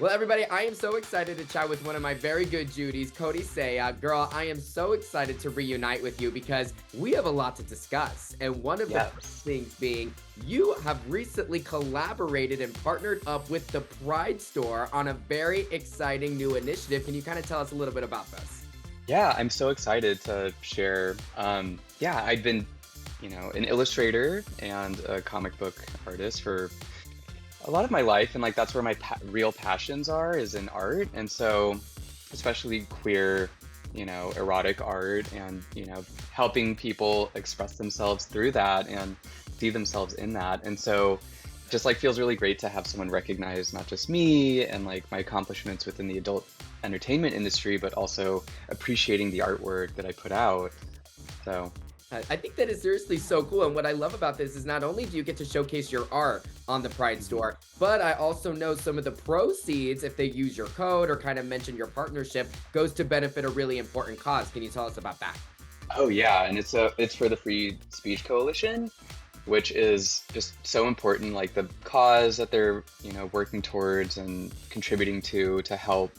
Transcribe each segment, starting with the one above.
Well, everybody, I am so excited to chat with one of my very good Judies, Cody Seiya. Girl, I am so excited to reunite with you because we have a lot to discuss. And one of the Yes. first things being, you have recently collaborated and partnered up with the Pride Store on a very exciting new initiative. Can you kind of tell us a little bit about this? Yeah, I'm so excited to share. Yeah, I've been, an illustrator and a comic book artist for a lot of my life, and like that's where my real passions are is in art. And so, especially queer, erotic art, and helping people express themselves through that and see themselves in that. And so, just like feels really great to have someone recognize not just me and like my accomplishments within the adult entertainment industry, but also appreciating the artwork that I put out. So, I think that is seriously so cool. And what I love about this is not only do you get to showcase your art on the Pride Store, but I also know some of the proceeds, if they use your code or kind of mention your partnership, goes to benefit a really important cause. Can you tell us about that? oh yeah, and it's for the Free Speech Coalition, which is just so important, like the cause that they're, working towards and contributing to help,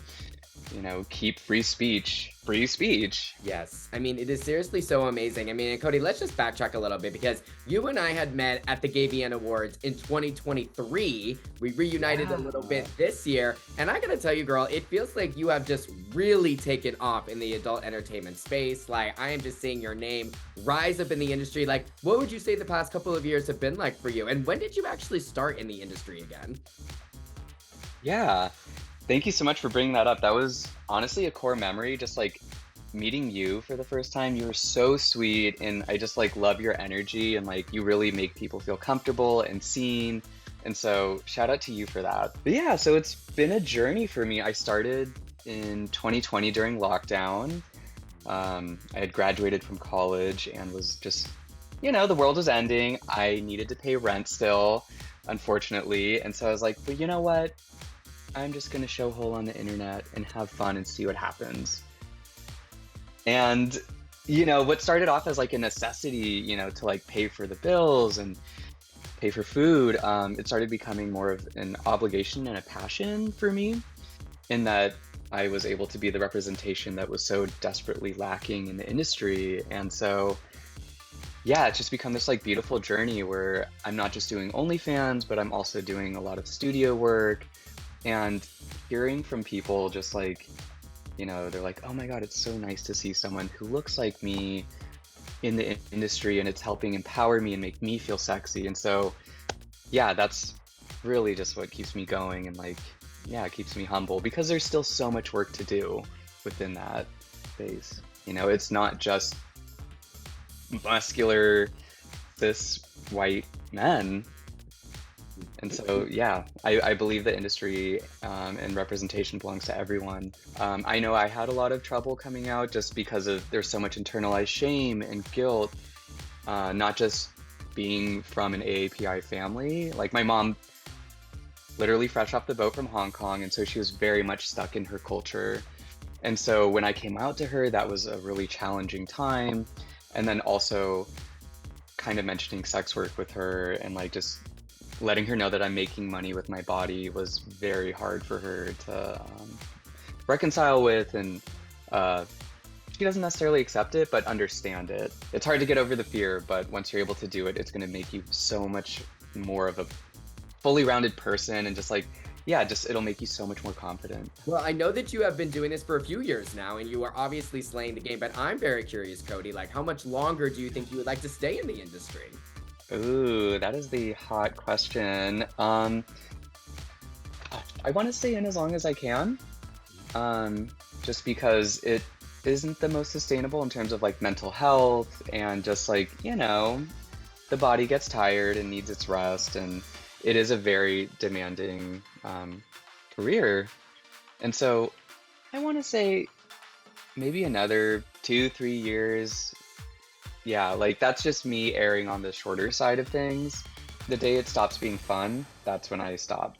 keep free speech. Yes. I mean, it is seriously so amazing. I mean, and Cody, let's just backtrack a little bit because you and I had met at the Gavian Awards in 2023. We reunited a little Yeah. bit this year. And I gotta tell you, girl, it feels like you have just really taken off in the adult entertainment space. Like, I am just seeing your name rise up in the industry. Like, what would you say the past couple of years have been like for you? And when did you actually start in the industry again? Yeah. Thank you so much for bringing that up. That was honestly a core memory, just like meeting you for the first time. You were so sweet, and I just like love your energy, and like you really make people feel comfortable and seen. And so shout out to you for that. But yeah, so it's been a journey for me. I started in 2020 during lockdown. I had graduated from college and was just, the world was ending. I needed to pay rent still, unfortunately. And so I was like, but you know what? I'm just gonna show hole on the internet and have fun and see what happens. And what started off as like a necessity, to like pay for the bills and pay for food, it started becoming more of an obligation and a passion for me, in that I was able to be the representation that was so desperately lacking in the industry. And so, yeah, it's just become this like beautiful journey where I'm not just doing OnlyFans, but I'm also doing a lot of studio work, and hearing from people just like, they're like, oh my God, it's so nice to see someone who looks like me in the industry, and it's helping empower me and make me feel sexy. And so, yeah, that's really just what keeps me going, and like, yeah, it keeps me humble because there's still so much work to do within that space. It's not just muscular, cis white men. And so, yeah, I believe the industry and representation belongs to everyone. I know I had a lot of trouble coming out just because there's so much internalized shame and guilt, not just being from an AAPI family. Like my mom, literally fresh off the boat from Hong Kong, and so she was very much stuck in her culture. And so when I came out to her, that was a really challenging time. And then also kind of mentioning sex work with her and like just letting her know that I'm making money with my body was very hard for her to reconcile with. And she doesn't necessarily accept it, but understand it. It's hard to get over the fear, but once you're able to do it, it's going to make you so much more of a fully rounded person, and just like, yeah, just it'll make you so much more confident. Well, I know that you have been doing this for a few years now, and you are obviously slaying the game, but I'm very curious, Cody, like how much longer do you think you would like to stay in the industry? Ooh, that is the hot question. I want to stay in as long as I can, just because it isn't the most sustainable in terms of like mental health, and just like, the body gets tired and needs its rest, and it is a very demanding career. And so I want to say maybe another 2, 3 years. Yeah, like that's just me erring on the shorter side of things. The day it stops being fun, that's when I stop.